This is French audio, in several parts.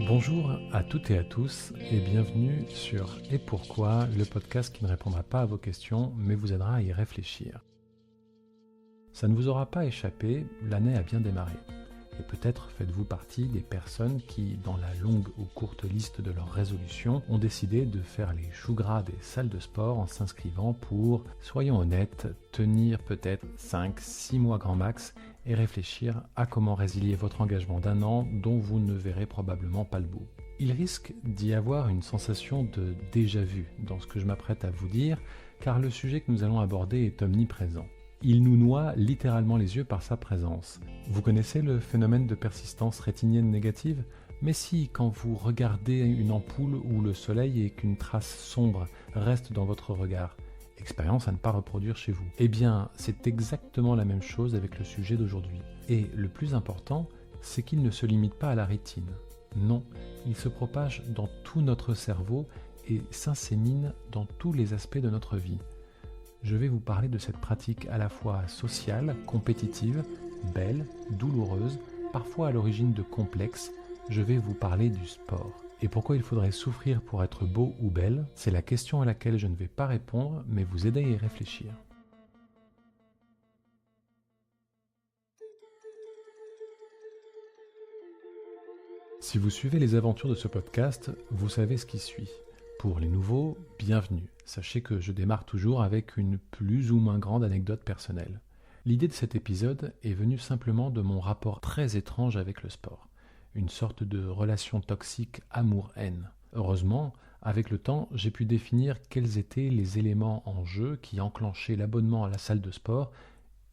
Bonjour à toutes et à tous et bienvenue sur Et pourquoi, le podcast qui ne répondra pas à vos questions mais vous aidera à y réfléchir. Ça ne vous aura pas échappé, l'année a bien démarré. Et peut-être faites-vous partie des personnes qui, dans la longue ou courte liste de leurs résolutions, ont décidé de faire les choux gras des salles de sport en s'inscrivant pour, soyons honnêtes, tenir peut-être 5-6 mois grand max et réfléchir à comment résilier votre engagement d'un an dont vous ne verrez probablement pas le bout. Il risque d'y avoir une sensation de déjà-vu dans ce que je m'apprête à vous dire, car le sujet que nous allons aborder est omniprésent. Il nous noie littéralement les yeux par sa présence. Vous connaissez le phénomène de persistance rétinienne négative ? Mais si, quand vous regardez une ampoule où le soleil et qu'une trace sombre reste dans votre regard, expérience à ne pas reproduire chez vous. Eh bien, c'est exactement la même chose avec le sujet d'aujourd'hui. Et le plus important, c'est qu'il ne se limite pas à la rétine. Non, il se propage dans tout notre cerveau et s'insémine dans tous les aspects de notre vie. Je vais vous parler de cette pratique à la fois sociale, compétitive, belle, douloureuse, parfois à l'origine de complexes. Je vais vous parler du sport. Et pourquoi il faudrait souffrir pour être beau ou belle ? C'est la question à laquelle je ne vais pas répondre, mais vous aider à y réfléchir. Si vous suivez les aventures de ce podcast, vous savez ce qui suit. Pour les nouveaux, bienvenue. Sachez que je démarre toujours avec une plus ou moins grande anecdote personnelle. L'idée de cet épisode est venue simplement de mon rapport très étrange avec le sport. Une sorte de relation toxique amour-haine. Heureusement, avec le temps, j'ai pu définir quels étaient les éléments en jeu qui enclenchaient l'abonnement à la salle de sport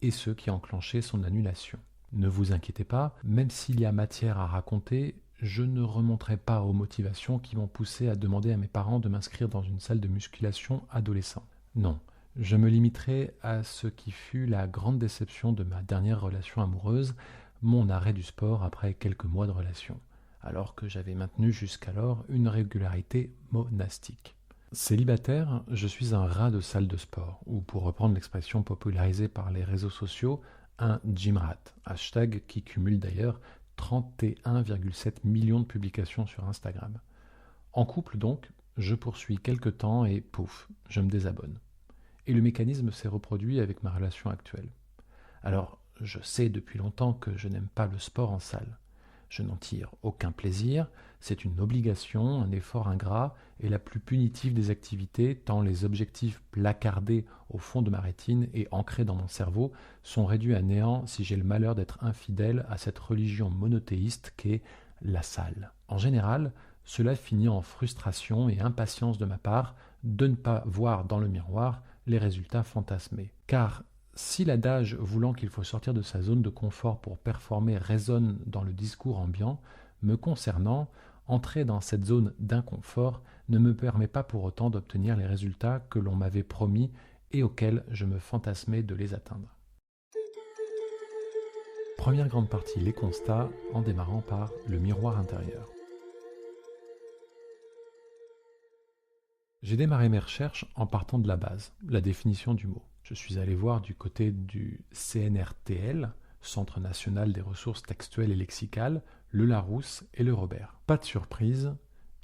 et ceux qui enclenchaient son annulation. Ne vous inquiétez pas, même s'il y a matière à raconter, je ne remonterai pas aux motivations qui m'ont poussé à demander à mes parents de m'inscrire dans une salle de musculation adolescent. Non, je me limiterai à ce qui fut la grande déception de ma dernière relation amoureuse, mon arrêt du sport après quelques mois de relation, alors que j'avais maintenu jusqu'alors une régularité monastique. Célibataire, je suis un rat de salle de sport, ou pour reprendre l'expression popularisée par les réseaux sociaux, un gym rat, hashtag qui cumule d'ailleurs 31,7 millions de publications sur Instagram. En couple donc, je poursuis quelques temps et pouf, je me désabonne. Et le mécanisme s'est reproduit avec ma relation actuelle. Alors, je sais depuis longtemps que je n'aime pas le sport en salle. Je n'en tire aucun plaisir, c'est une obligation, un effort ingrat et la plus punitive des activités tant les objectifs placardés au fond de ma rétine et ancrés dans mon cerveau sont réduits à néant si j'ai le malheur d'être infidèle à cette religion monothéiste qu'est la salle. En général, cela finit en frustration et impatience de ma part de ne pas voir dans le miroir les résultats fantasmés. Car si l'adage voulant qu'il faut sortir de sa zone de confort pour performer résonne dans le discours ambiant, me concernant, entrer dans cette zone d'inconfort ne me permet pas pour autant d'obtenir les résultats que l'on m'avait promis et auxquels je me fantasmais de les atteindre. Première grande partie, les constats, en démarrant par le miroir intérieur. J'ai démarré mes recherches en partant de la base, la définition du mot. Je suis allé voir du côté du CNRTL, Centre national des ressources textuelles et lexicales, le Larousse et le Robert. Pas de surprise,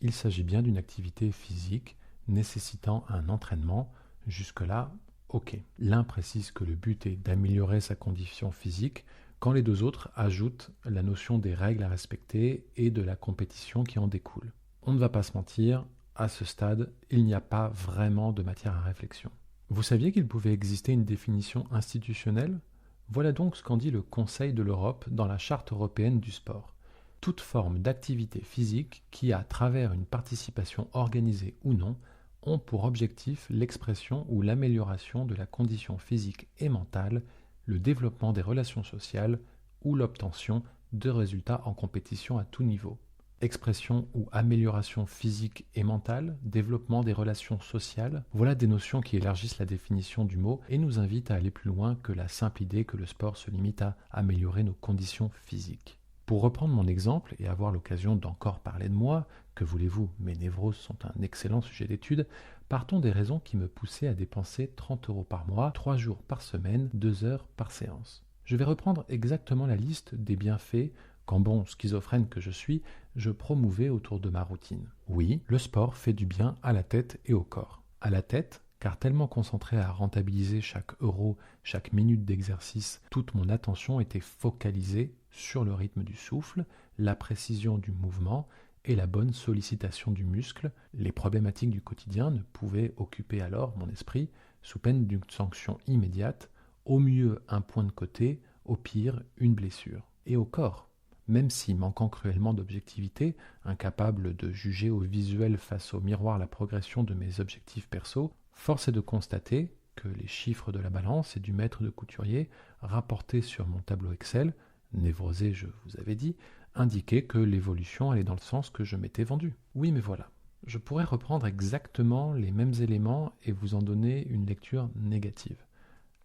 il s'agit bien d'une activité physique nécessitant un entraînement. Jusque-là, ok. L'un précise que le but est d'améliorer sa condition physique, quand les deux autres ajoutent la notion des règles à respecter et de la compétition qui en découle. On ne va pas se mentir, à ce stade, il n'y a pas vraiment de matière à réflexion. Vous saviez qu'il pouvait exister une définition institutionnelle ? Voilà donc ce qu'en dit le Conseil de l'Europe dans la Charte européenne du sport. Toute forme d'activité physique qui, à travers une participation organisée ou non, ont pour objectif l'expression ou l'amélioration de la condition physique et mentale, le développement des relations sociales ou l'obtention de résultats en compétition à tout niveau. Expression ou amélioration physique et mentale, développement des relations sociales, voilà des notions qui élargissent la définition du mot et nous invitent à aller plus loin que la simple idée que le sport se limite à améliorer nos conditions physiques. Pour reprendre mon exemple et avoir l'occasion d'encore parler de moi, que voulez-vous, mes névroses sont un excellent sujet d'étude, partons des raisons qui me poussaient à dépenser 30 € par mois, 3 jours par semaine, 2 heures par séance. Je vais reprendre exactement la liste des bienfaits qu'en bon schizophrène que je suis, je promouvais autour de ma routine. Oui, le sport fait du bien à la tête et au corps. À la tête, car tellement concentré à rentabiliser chaque euro, chaque minute d'exercice, toute mon attention était focalisée sur le rythme du souffle, la précision du mouvement et la bonne sollicitation du muscle. Les problématiques du quotidien ne pouvaient occuper alors mon esprit, sous peine d'une sanction immédiate, au mieux un point de côté, au pire une blessure. Et au corps, même si, manquant cruellement d'objectivité, incapable de juger au visuel face au miroir la progression de mes objectifs perso, force est de constater que les chiffres de la balance et du maître de couturier rapportés sur mon tableau Excel, névrosé je vous avais dit, indiquaient que l'évolution allait dans le sens que je m'étais vendu. Oui, mais voilà. Je pourrais reprendre exactement les mêmes éléments et vous en donner une lecture négative.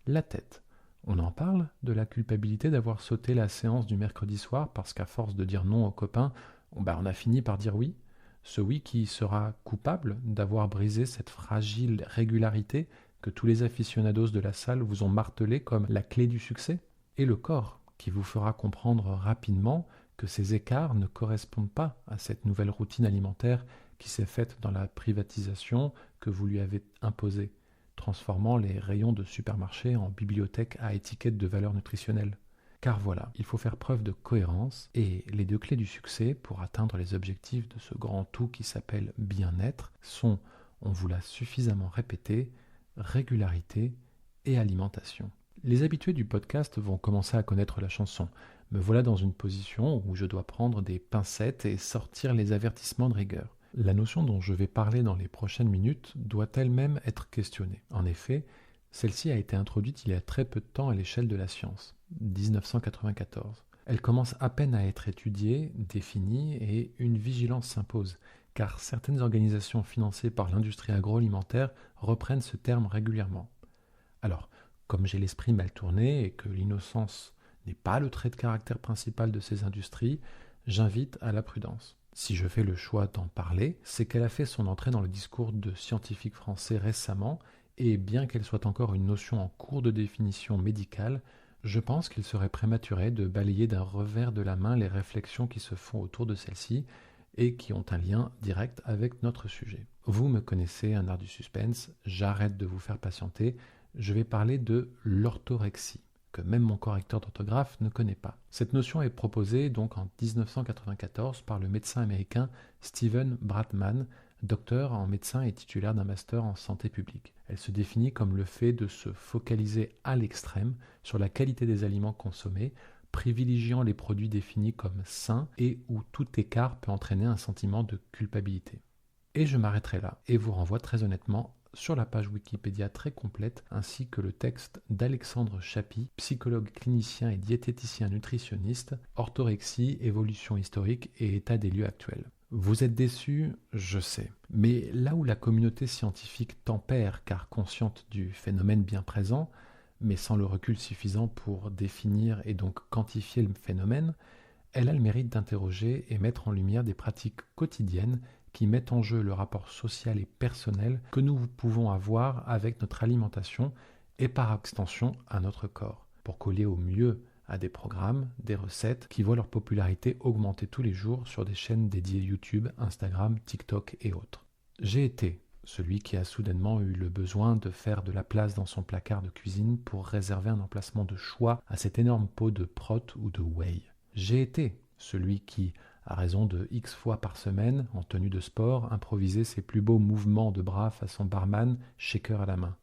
La tête. On en parle de la culpabilité d'avoir sauté la séance du mercredi soir parce qu'à force de dire non aux copains, on a fini par dire oui. Ce oui qui sera coupable d'avoir brisé cette fragile régularité que tous les aficionados de la salle vous ont martelé comme la clé du succès. Et le corps qui vous fera comprendre rapidement que ces écarts ne correspondent pas à cette nouvelle routine alimentaire qui s'est faite dans la privatisation que vous lui avez imposée, transformant les rayons de supermarché en bibliothèque à étiquette de valeur nutritionnelle. Car voilà, il faut faire preuve de cohérence et les deux clés du succès pour atteindre les objectifs de ce grand tout qui s'appelle bien-être sont, on vous l'a suffisamment répété, régularité et alimentation. Les habitués du podcast vont commencer à connaître la chanson. Me voilà dans une position où je dois prendre des pincettes et sortir les avertissements de rigueur. La notion dont je vais parler dans les prochaines minutes doit elle-même être questionnée. En effet, celle-ci a été introduite il y a très peu de temps à l'échelle de la science, 1994. Elle commence à peine à être étudiée, définie et une vigilance s'impose, car certaines organisations financées par l'industrie agroalimentaire reprennent ce terme régulièrement. Alors, comme j'ai l'esprit mal tourné et que l'innocence n'est pas le trait de caractère principal de ces industries, j'invite à la prudence. Si je fais le choix d'en parler, c'est qu'elle a fait son entrée dans le discours de scientifiques français récemment, et bien qu'elle soit encore une notion en cours de définition médicale, je pense qu'il serait prématuré de balayer d'un revers de la main les réflexions qui se font autour de celle-ci et qui ont un lien direct avec notre sujet. Vous me connaissez, un art du suspense, j'arrête de vous faire patienter, je vais parler de l'orthorexie, que même mon correcteur d'orthographe ne connaît pas. Cette notion est proposée donc en 1994 par le médecin américain Steven Bratman, docteur en médecin et titulaire d'un master en santé publique. Elle se définit comme le fait de se focaliser à l'extrême sur la qualité des aliments consommés, privilégiant les produits définis comme sains et où tout écart peut entraîner un sentiment de culpabilité. Et je m'arrêterai là et vous renvoie très honnêtement sur la page Wikipédia très complète ainsi que le texte d'Alexandre Chapy, psychologue clinicien et diététicien nutritionniste, orthorexie, évolution historique et état des lieux actuels. Vous êtes déçus, je sais. Mais là où la communauté scientifique tempère car consciente du phénomène bien présent, mais sans le recul suffisant pour définir et donc quantifier le phénomène, elle a le mérite d'interroger et mettre en lumière des pratiques quotidiennes qui mettent en jeu le rapport social et personnel que nous pouvons avoir avec notre alimentation et par extension à notre corps, pour coller au mieux à des programmes, des recettes qui voient leur popularité augmenter tous les jours sur des chaînes dédiées YouTube, Instagram, TikTok et autres. J'ai été celui qui a soudainement eu le besoin de faire de la place dans son placard de cuisine pour réserver un emplacement de choix à cet énorme pot de prot ou de whey. J'ai été celui qui, à raison de X fois par semaine, en tenue de sport, improvisait ses plus beaux mouvements de bras façon barman, shaker à la main.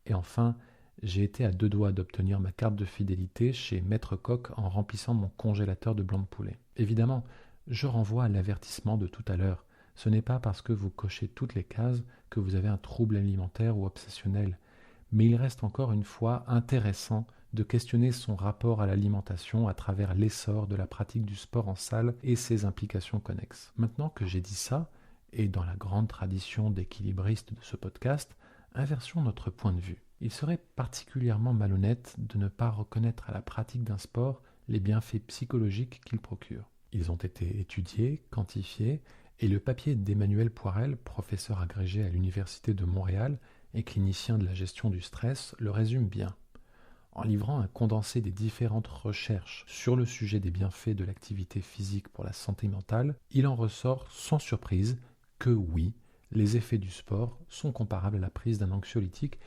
Et enfin, j'ai été à deux doigts d'obtenir ma carte de fidélité chez Maître Coq en remplissant mon congélateur de blanc de poulet. Évidemment, je renvoie à l'avertissement de tout à l'heure. Ce n'est pas parce que vous cochez toutes les cases que vous avez un trouble alimentaire ou obsessionnel. Mais il reste encore une fois intéressant de questionner son rapport à l'alimentation à travers l'essor de la pratique du sport en salle et ses implications connexes. Maintenant que j'ai dit ça, et dans la grande tradition d'équilibriste de ce podcast, inversons notre point de vue. Il serait particulièrement malhonnête de ne pas reconnaître à la pratique d'un sport les bienfaits psychologiques qu'il procure. Ils ont été étudiés, quantifiés, et le papier d'Emmanuel Poirel, professeur agrégé à l'Université de Montréal et clinicien de la gestion du stress, le résume bien. En livrant un condensé des différentes recherches sur le sujet des bienfaits de l'activité physique pour la santé mentale, il en ressort sans surprise que oui, les effets du sport sont comparables à la prise d'un anxiolytique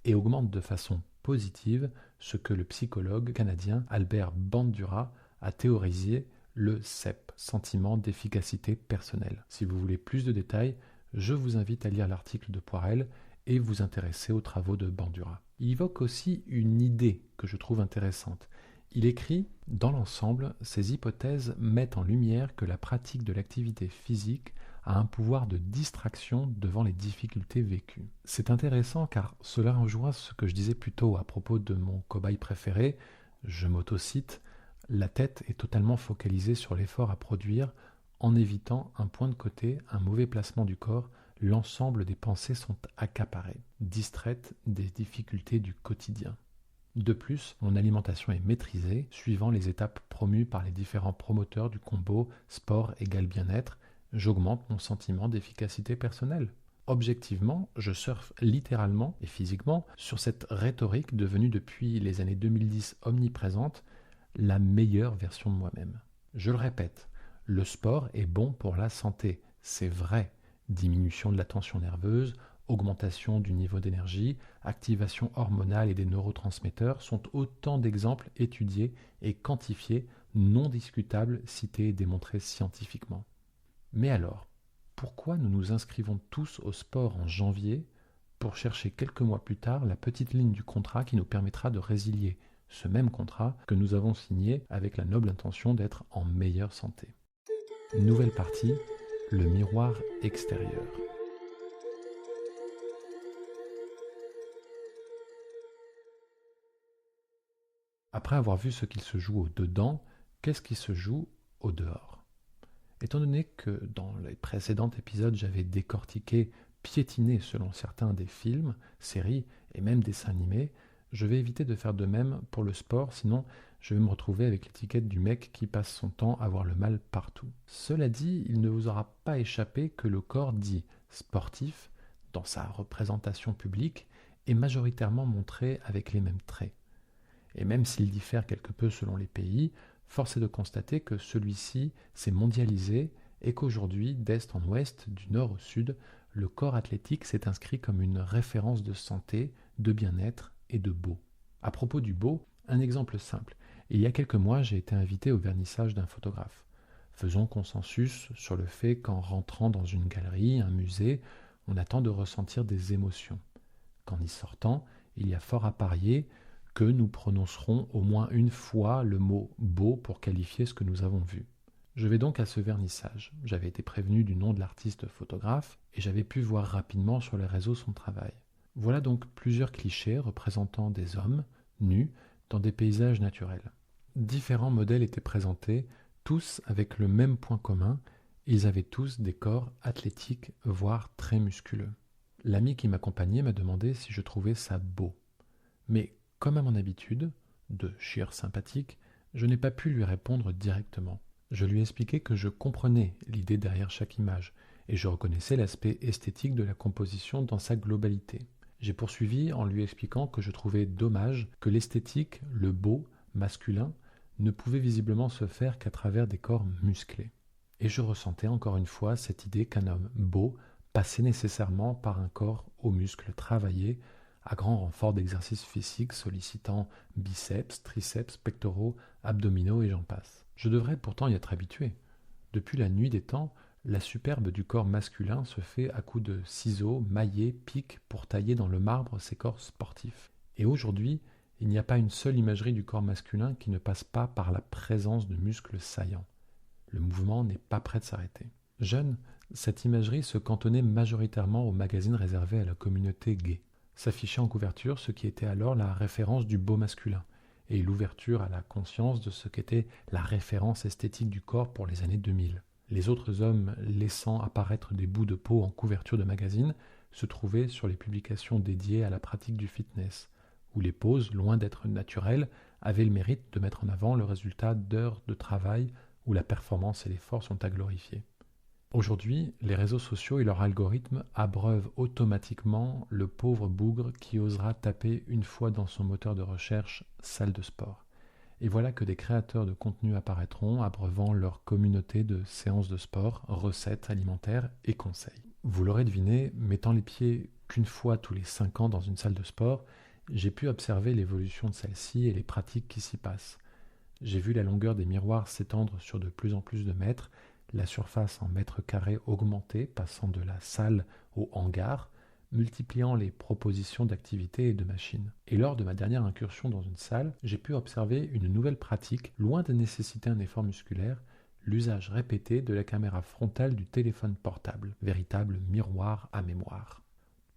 et augmentent de façon positive ce que le psychologue canadien Albert Bandura a théorisé le CEP, sentiment d'efficacité personnelle. Si vous voulez plus de détails, je vous invite à lire l'article de Poirel et vous intéresser aux travaux de Bandura. Il évoque aussi une idée que je trouve intéressante. Il écrit « Dans l'ensemble, ces hypothèses mettent en lumière que la pratique de l'activité physique a un pouvoir de distraction devant les difficultés vécues. » C'est intéressant car cela rejoint ce que je disais plus tôt à propos de mon cobaye préféré, je m'autocite, la tête est totalement focalisée sur l'effort à produire en évitant un point de côté, un mauvais placement du corps, l'ensemble des pensées sont accaparées, distraites des difficultés du quotidien. De plus, mon alimentation est maîtrisée, suivant les étapes promues par les différents promoteurs du combo sport égale bien-être, j'augmente mon sentiment d'efficacité personnelle. Objectivement, je surfe littéralement et physiquement sur cette rhétorique devenue depuis les années 2010 omniprésente, la meilleure version de moi-même. Je le répète, le sport est bon pour la santé, c'est vrai. Diminution de la tension nerveuse, augmentation du niveau d'énergie, activation hormonale et des neurotransmetteurs sont autant d'exemples étudiés et quantifiés, non discutables, cités et démontrés scientifiquement. Mais alors, pourquoi nous nous inscrivons tous au sport en janvier pour chercher quelques mois plus tard la petite ligne du contrat qui nous permettra de résilier ce même contrat que nous avons signé avec la noble intention d'être en meilleure santé? Nouvelle partie, le miroir extérieur. Après avoir vu ce qu'il se joue au dedans, qu'est-ce qui se joue au dehors? Étant donné que dans les précédents épisodes j'avais décortiqué, piétiné selon certains des films, séries et même dessins animés, je vais éviter de faire de même pour le sport, sinon je vais me retrouver avec l'étiquette du mec qui passe son temps à voir le mal partout. Cela dit, il ne vous aura pas échappé que le corps dit sportif, dans sa représentation publique, est majoritairement montré avec les mêmes traits. Et même s'il diffère quelque peu selon les pays, force est de constater que celui-ci s'est mondialisé et qu'aujourd'hui, d'est en ouest, du nord au sud, le corps athlétique s'est inscrit comme une référence de santé, de bien-être et de beau. À propos du beau, un exemple simple. Il y a quelques mois, j'ai été invité au vernissage d'un photographe. Faisons consensus sur le fait qu'en rentrant dans une galerie, un musée, on attend de ressentir des émotions. Qu'en y sortant, il y a fort à parier que nous prononcerons au moins une fois le mot « beau » pour qualifier ce que nous avons vu. Je vais donc à ce vernissage. J'avais été prévenu du nom de l'artiste photographe et j'avais pu voir rapidement sur les réseaux son travail. Voilà donc plusieurs clichés représentant des hommes, nus, dans des paysages naturels. Différents modèles étaient présentés, tous avec le même point commun, ils avaient tous des corps athlétiques, voire très musculeux. L'ami qui m'accompagnait m'a demandé si je trouvais ça beau. Mais comme à mon habitude, de chieur sympathique, je n'ai pas pu lui répondre directement. Je lui ai expliqué que je comprenais l'idée derrière chaque image, et je reconnaissais l'aspect esthétique de la composition dans sa globalité. J'ai poursuivi en lui expliquant que je trouvais dommage que l'esthétique, le beau, masculin, ne pouvait visiblement se faire qu'à travers des corps musclés. Et je ressentais encore une fois cette idée qu'un homme beau passait nécessairement par un corps aux muscles travaillés, à grand renfort d'exercices physiques sollicitant biceps, triceps, pectoraux, abdominaux et j'en passe. Je devrais pourtant y être habitué. Depuis la nuit des temps, la superbe du corps masculin se fait à coups de ciseaux, maillets, pics pour tailler dans le marbre ces corps sportifs. Et aujourd'hui, il n'y a pas une seule imagerie du corps masculin qui ne passe pas par la présence de muscles saillants. Le mouvement n'est pas prêt de s'arrêter. Jeune, cette imagerie se cantonnait majoritairement aux magazines réservés à la communauté gay. S'affichait en couverture ce qui était alors la référence du beau masculin, et l'ouverture à la conscience de ce qu'était la référence esthétique du corps pour les années 2000. Les autres hommes laissant apparaître des bouts de peau en couverture de magazines se trouvaient sur les publications dédiées à la pratique du fitness, où les poses, loin d'être naturelles, avaient le mérite de mettre en avant le résultat d'heures de travail où la performance et l'effort sont à glorifier. Aujourd'hui, les réseaux sociaux et leurs algorithmes abreuvent automatiquement le pauvre bougre qui osera taper une fois dans son moteur de recherche « salle de sport ». Et voilà que des créateurs de contenu apparaîtront abreuvant leur communauté de séances de sport, recettes alimentaires et conseils. Vous l'aurez deviné, mettant les pieds qu'une fois tous les 5 ans dans une salle de sport, j'ai pu observer l'évolution de celle-ci et les pratiques qui s'y passent. J'ai vu la longueur des miroirs s'étendre sur de plus en plus de mètres, la surface en mètres carrés augmenter, passant de la salle au hangar, multipliant les propositions d'activités et de machines. Et lors de ma dernière incursion dans une salle, j'ai pu observer une nouvelle pratique, loin de nécessiter un effort musculaire, l'usage répété de la caméra frontale du téléphone portable, véritable miroir à mémoire.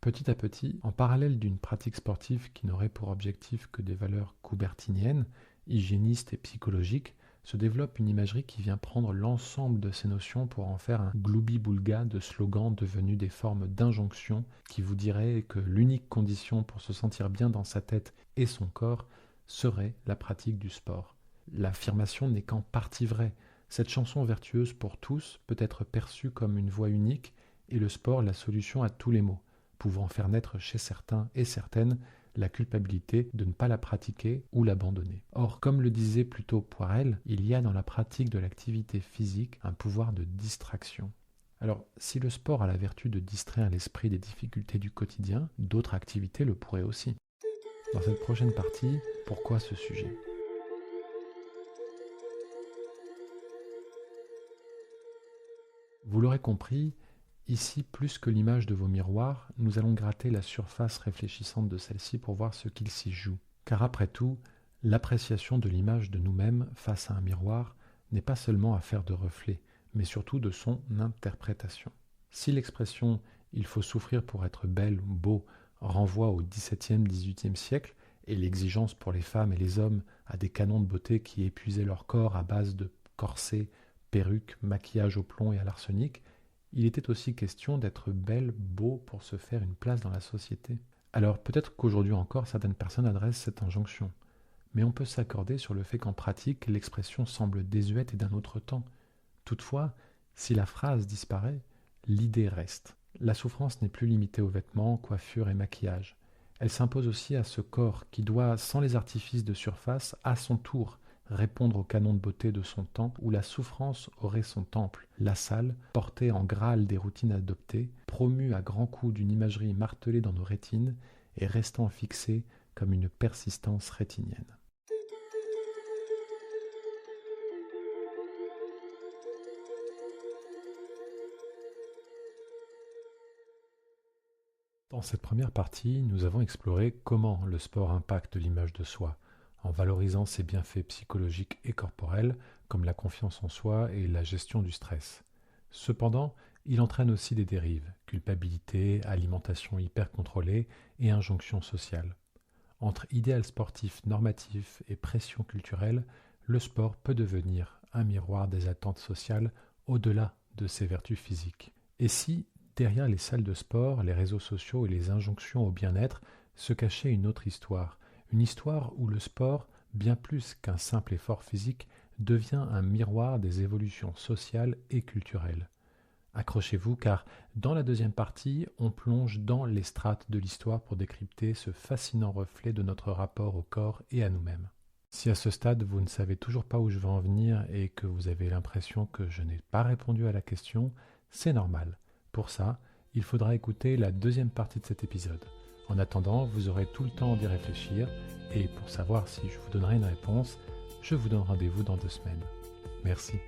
Petit à petit, en parallèle d'une pratique sportive qui n'aurait pour objectif que des valeurs coubertiniennes, hygiénistes et psychologiques, se développe une imagerie qui vient prendre l'ensemble de ces notions pour en faire un gloubi-boulga de slogans devenus des formes d'injonctions qui vous diraient que l'unique condition pour se sentir bien dans sa tête et son corps serait la pratique du sport. L'affirmation n'est qu'en partie vraie. Cette chanson vertueuse pour tous peut être perçue comme une voie unique et le sport la solution à tous les maux, pouvant faire naître chez certains et certaines la culpabilité de ne pas la pratiquer ou l'abandonner. Or, comme le disait plutôt Poirel, il y a dans la pratique de l'activité physique un pouvoir de distraction. Alors, si le sport a la vertu de distraire l'esprit des difficultés du quotidien, d'autres activités le pourraient aussi. Dans cette prochaine partie, pourquoi ce sujet ? Vous l'aurez compris, ici, plus que l'image de vos miroirs, nous allons gratter la surface réfléchissante de celle-ci pour voir ce qu'il s'y joue. Car après tout, l'appréciation de l'image de nous-mêmes face à un miroir n'est pas seulement affaire de reflet, mais surtout de son interprétation. Si l'expression « il faut souffrir pour être belle ou beau » renvoie au XVIIe, XVIIIe siècle et l'exigence pour les femmes et les hommes à des canons de beauté qui épuisaient leur corps à base de corsets, perruques, maquillage au plomb et à l'arsenic, il était aussi question d'être belle, beau pour se faire une place dans la société. Alors peut-être qu'aujourd'hui encore certaines personnes adressent cette injonction, mais on peut s'accorder sur le fait qu'en pratique l'expression semble désuète et d'un autre temps. Toutefois, si la phrase disparaît, l'idée reste. La souffrance n'est plus limitée aux vêtements, coiffures et maquillage. Elle s'impose aussi à ce corps qui doit, sans les artifices de surface, à son tour, répondre au canon de beauté de son temps où la souffrance aurait son temple, la salle, portée en graal des routines adoptées, promue à grands coups d'une imagerie martelée dans nos rétines et restant fixée comme une persistance rétinienne. Dans cette première partie, nous avons exploré comment le sport impacte l'image de soi, en valorisant ses bienfaits psychologiques et corporels, comme la confiance en soi et la gestion du stress. Cependant, il entraîne aussi des dérives, culpabilité, alimentation hyper contrôlée et injonction sociale. Entre idéal sportif normatif et pression culturelle, le sport peut devenir un miroir des attentes sociales au-delà de ses vertus physiques. Et si, derrière les salles de sport, les réseaux sociaux et les injonctions au bien-être, se cachait une autre histoire, une histoire où le sport, bien plus qu'un simple effort physique, devient un miroir des évolutions sociales et culturelles. Accrochez-vous car dans la deuxième partie, on plonge dans les strates de l'histoire pour décrypter ce fascinant reflet de notre rapport au corps et à nous-mêmes. Si à ce stade vous ne savez toujours pas où je veux en venir et que vous avez l'impression que je n'ai pas répondu à la question, c'est normal. Pour ça, il faudra écouter la deuxième partie de cet épisode. En attendant, vous aurez tout le temps d'y réfléchir et pour savoir si je vous donnerai une réponse, je vous donne rendez-vous dans 2 semaines. Merci.